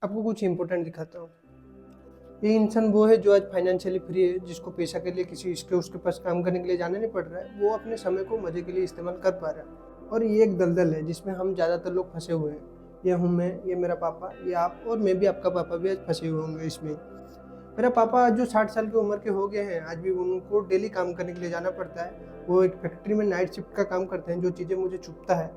आपको कुछ इम्पोर्टेंट दिखाता हूँ। ये इंसान वो है जो आज फाइनेंशियली फ्री है, जिसको पैसा के लिए किसी इसके उसके पास काम करने के लिए जाना नहीं पड़ रहा है। वो अपने समय को मज़े के लिए इस्तेमाल कर पा रहा है। और ये एक दलदल है जिसमें हम ज़्यादातर लोग फंसे हुए हैं। ये हूँ मैं, ये मेरा पापा, ये आप, और मैं भी आपका पापा भी आज फंसे हुए होंगे इसमें। मेरा पापा जो 60 साल की उम्र के हो गए हैं, आज भी उनको डेली काम करने के लिए जाना पड़ता है। वो एक फैक्ट्री में नाइट शिफ्ट का काम करते हैं, जो चीज़ें मुझे चुभता है।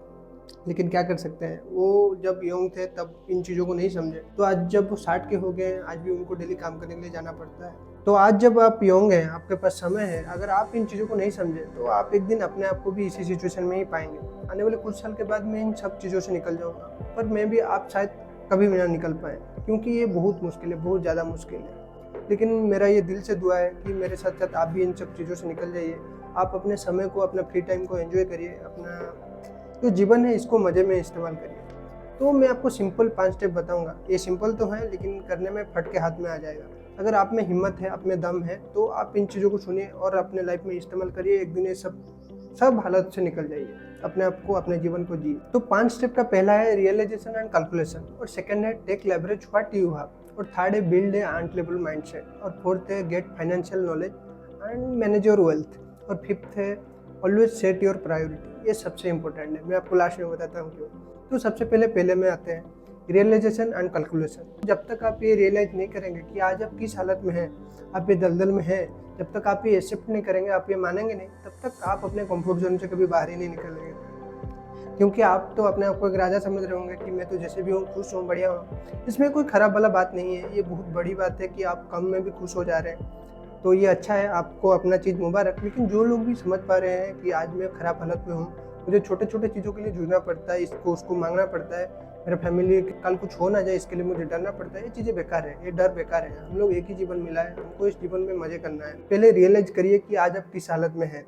लेकिन क्या कर सकते हैं, वो जब यंग थे तब इन चीज़ों को नहीं समझे। तो आज जब वो 60 के हो गए हैं, आज भी उनको डेली काम करने के लिए जाना पड़ता है। तो आज जब आप यंग हैं, आपके पास समय है, अगर आप इन चीज़ों को नहीं समझे तो आप एक दिन अपने आप को भी इसी सिचुएशन में ही पाएंगे। आने वाले कुछ साल के बाद मैं इन सब चीज़ों से निकल जाऊँगा, पर मैं भी आप शायद कभी भी ना निकल पाए, क्योंकि ये बहुत मुश्किल है, बहुत ज़्यादा मुश्किल है। लेकिन मेरा ये दिल से दुआ है कि मेरे साथ साथ आप भी इन सब चीज़ों से निकल जाइए। आप अपने समय को, अपना फ्री टाइम को एंजॉय करिए, अपना जो जीवन है इसको मज़े में इस्तेमाल करिए। तो मैं आपको सिंपल 5 स्टेप बताऊंगा। ये सिंपल तो है, लेकिन करने में फट के हाथ में आ जाएगा। अगर आप में हिम्मत है, आप में दम है, तो आप इन चीज़ों को सुनिए और अपने लाइफ में इस्तेमाल करिए। एक दिन ये सब हालत से निकल जाइए, अपने आप को, अपने जीवन को जिए। तो 5 स्टेप का पहला है रियलाइजेशन एंड कैलकुलेशन, और सेकंड है take leverage what you have, और थर्ड है बिल्ड ए अनटेबल माइंडसेट, और फोर्थ है get financial knowledge and manage your wealth, और फिफ्थ है ऑलवेज सेट योर प्रायोरिटी। ये सबसे इंपॉर्टेंट है, मैं आपको लास्ट में बताता हूँ क्यों। तो सबसे पहले में आते हैं रियलाइजेशन एंड कैलकुलेशन। जब तक आप ये रियलाइज नहीं करेंगे कि आज आप किस हालत में हैं, आप ये दलदल में हैं, जब तक आप ये एक्सेप्ट नहीं करेंगे, आप ये मानेंगे नहीं, तब तक आप अपने कंफर्ट जोन से कभी बाहर ही नहीं निकलेंगे। क्योंकि आप तो अपने आप को एक राजा समझ रहे होंगे कि मैं तो जैसे भी हूँ, खुश हूँ, बढ़िया हूँ। इसमें कोई खराब वाला बात नहीं है, ये बहुत बड़ी बात है कि आप कम में भी खुश हो जा रहे हैं। तो ये अच्छा है, आपको अपना चीज़ मुबारक। लेकिन जो लोग भी समझ पा रहे हैं कि आज मैं ख़राब हालत में हूँ, मुझे छोटे छोटे चीज़ों के लिए जूझना पड़ता है, इसको उसको मांगना पड़ता है, मेरा फैमिली कल कुछ हो ना जाए इसके लिए मुझे डरना पड़ता है, ये चीज़ें बेकार है, ये डर बेकार है। हम लोग एक ही जीवन मिला है, हमको इस जीवन में मज़े करना है। पहले रियलाइज़ करिए कि आज आप किस हालत में हैं।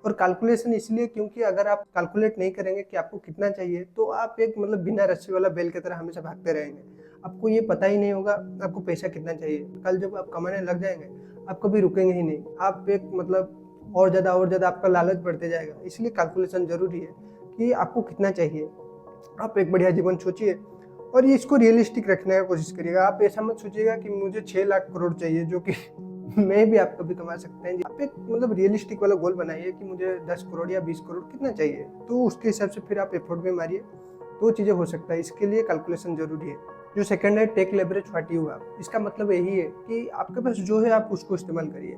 और कैलकुलेशन इसलिए क्योंकि अगर आप कैलकुलेट नहीं करेंगे कि आपको कितना चाहिए, तो आप एक बिना रस्सी वाला बैल की तरह हमेशा भागते रहेंगे। आपको ये पता ही नहीं होगा आपको पैसा कितना चाहिए। कल जब आप कमाने लग जाएंगे, आप कभी रुकेंगे ही नहीं। आप एक और ज़्यादा आपका लालच बढ़ते जाएगा। इसलिए कैलकुलेशन ज़रूरी है कि आपको कितना चाहिए। आप एक बढ़िया जीवन सोचिए और ये इसको रियलिस्टिक रखने की कोशिश करिएगा। आप ऐसा मत सोचिएगा कि मुझे 6 लाख करोड़ चाहिए, जो कि मैं भी आप कभी कमा सकते हैं। आप एक रियलिस्टिक वाला गोल बनाइए कि मुझे 10 करोड़ या 20 करोड़ कितना चाहिए, तो उसके हिसाब से फिर आप एफर्ट में मारिए, तो चीज़ें हो सकता है। इसके लिए कैलकुलेशन जरूरी है। जो सेकंड है take leverage what you have. इसका मतलब यही है कि आपके पास जो है आप उसको इस्तेमाल करिए।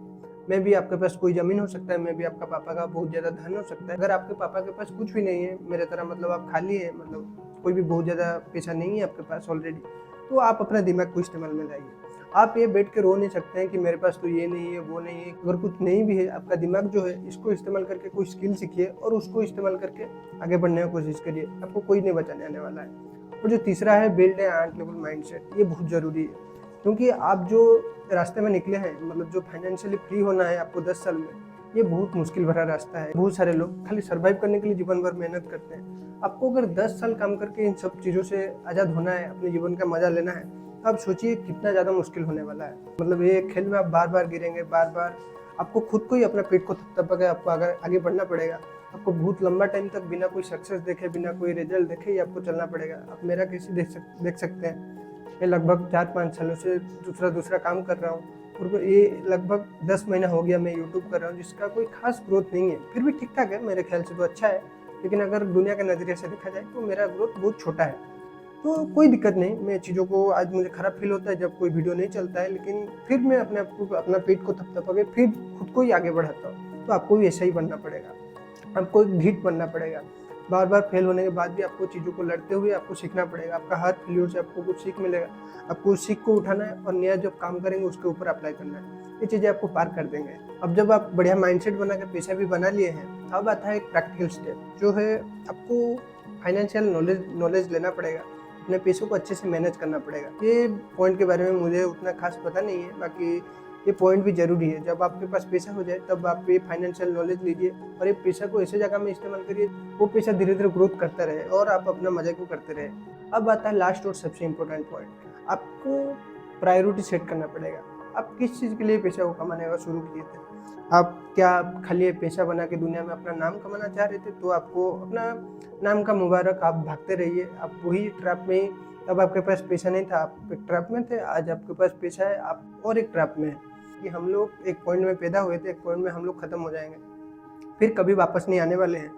मैं भी आपके पास कोई ज़मीन हो सकता है, मैं भी आपका पापा का बहुत ज़्यादा धन हो सकता है। अगर आपके पापा के पास कुछ भी नहीं है, मेरे तरह आप खाली है, कोई भी बहुत ज़्यादा पैसा नहीं है आपके पास ऑलरेडी, तो आप अपना दिमाग को इस्तेमाल में लाइए। आप ये बैठ के रो नहीं सकते हैं कि मेरे पास तो ये नहीं है, वो नहीं है। अगर कुछ नहीं भी है, आपका दिमाग जो है इसको इस्तेमाल करके कोई स्किल सीखिए और उसको इस्तेमाल करके आगे बढ़ने की कोशिश करिए। आपको कोई नहीं बचाने आने वाला है। और जो तीसरा है बिल्ड ए अनटेबल माइंडसेट, ये बहुत ज़रूरी है। क्योंकि आप जो रास्ते में निकले हैं, जो फाइनेंशियली फ्री होना है आपको 10 साल में, ये बहुत मुश्किल भरा रास्ता है। बहुत सारे लोग खाली सर्वाइव करने के लिए जीवन भर मेहनत करते हैं। आपको अगर 10 साल काम करके इन सब चीज़ों से आज़ाद होना है, अपने जीवन का मज़ा लेना है, तो आप सोचिए कितना ज़्यादा मुश्किल होने वाला है। ये खेल में आप बार बार गिरेंगे, बार बार आपको खुद को ही अपना पेट को थपथपा के आपको अगर आगे बढ़ना पड़ेगा। आपको बहुत लंबा टाइम तक बिना कोई सक्सेस देखे, बिना कोई रिजल्ट देखे ही आपको चलना पड़ेगा। आप मेरा कैसे देख सकते हैं। मैं लगभग 4-5 सालों से दूसरा काम कर रहा हूँ, और ये लगभग 10 महीना हो गया मैं यूट्यूब कर रहा हूँ, जिसका कोई खास ग्रोथ नहीं है। फिर भी ठीक ठाक है, मेरे ख्याल से तो अच्छा है। लेकिन अगर दुनिया के नज़रिए से देखा जाए तो मेरा ग्रोथ बहुत छोटा है। तो कोई दिक्कत नहीं, मैं चीज़ों को, आज मुझे ख़राब फील होता है जब कोई वीडियो नहीं चलता है, लेकिन फिर मैं अपने आप को, अपना पेट को थपथपा के फिर खुद को ही आगे बढ़ाता हूँ। तो आपको भी ऐसा ही बनना पड़ेगा, आपको एक ढीठ बनना पड़ेगा। बार बार फेल होने के बाद भी आपको चीज़ों को लड़ते हुए आपको सीखना पड़ेगा। आपका हर फेल्योर से आपको कुछ सीख मिलेगा। आपको उस सीख को उठाना है और नया जब काम करेंगे उसके ऊपर अप्लाई करना है। ये चीज़ें आपको पार कर देंगे। अब जब आप बढ़िया माइंडसेट बना के पैसा भी बना लिए हैं, अब आता है एक प्रैक्टिकल स्टेप, जो है आपको फाइनेंशियल नॉलेज लेना पड़ेगा। अपने पैसों को अच्छे से मैनेज करना पड़ेगा। ये पॉइंट के बारे में मुझे उतना खास पता नहीं है, बाकी ये पॉइंट भी ज़रूरी है। जब आपके पास पैसा हो जाए तब आप ये फाइनेंशियल नॉलेज लीजिए और ये पैसा को ऐसे जगह में इस्तेमाल करिए, वो पैसा धीरे धीरे ग्रोथ करता रहे और आप अपना मज़े को करते रहे। अब आता है लास्ट और सबसे इम्पोर्टेंट पॉइंट, आपको प्रायोरिटी सेट करना पड़ेगा। आप किस चीज़ के लिए पैसा को कमाने का शुरू किए थे? आप क्या खाली पैसा बना के दुनिया में अपना नाम कमाना चाह रहे थे? तो आपको अपना नाम का मुबारक, आप भागते रहिए, आप वही ट्रैप में अब आपके पास पैसा नहीं था, आप एक ट्रैप में थे, आज आपके पास पैसा है, आप और एक ट्रैप में हैं कि हम लोग एक पॉइंट में पैदा हुए थे, एक पॉइंट में हम लोग ख़त्म हो जाएंगे, फिर कभी वापस नहीं आने वाले हैं।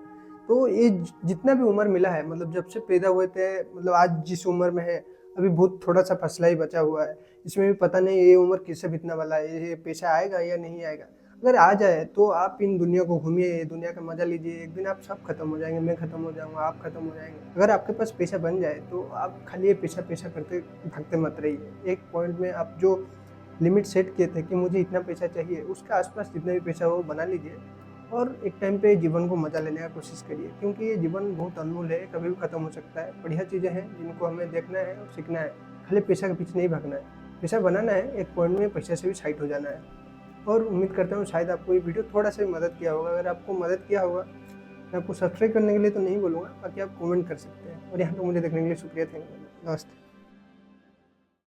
तो ये जितना भी उम्र मिला है, मतलब जब से पैदा हुए थे, मतलब आज जिस उम्र में है, अभी बहुत थोड़ा सा फसला ही बचा हुआ है, इसमें भी पता नहीं ये उम्र किससे बीतने वाला है, ये पैसा आएगा या नहीं आएगा। अगर आ जाए तो आप इन दुनिया को घूमिए, दुनिया का मजा लीजिए, एक दिन आप सब खत्म हो जाएंगे, मैं खत्म हो जाऊंगा, आप खत्म हो जाएंगे। अगर आपके पास पैसा बन जाए तो आप खाली ये पैसा पैसा करते भागते मत रहिए। एक पॉइंट में आप जो लिमिट सेट किए थे कि मुझे इतना पैसा चाहिए, उसके आसपास जितना भी पैसा हो बना लीजिए और एक टाइम पे जीवन को मजा लेने का कोशिश करिए, क्योंकि ये जीवन बहुत अनमोल है, कभी भी खत्म हो सकता है। बढ़िया चीज़ें हैं जिनको हमें देखना है और सीखना है, खाली पैसा के पीछे नहीं भागना है, पैसा बनाना है, एक पॉइंट में पैसे से भी साइड हो जाना है। और उम्मीद करता हूँ शायद आपको ये वीडियो थोड़ा सा भी मदद किया होगा। अगर आपको मदद किया होगा, मैं आपको सब्सक्राइब करने के लिए तो नहीं बोलूँगा, बाकी आप कमेंट कर सकते हैं। और यहाँ पे मुझे देखने के लिए शुक्रिया, थैंक यू, नमस्ते।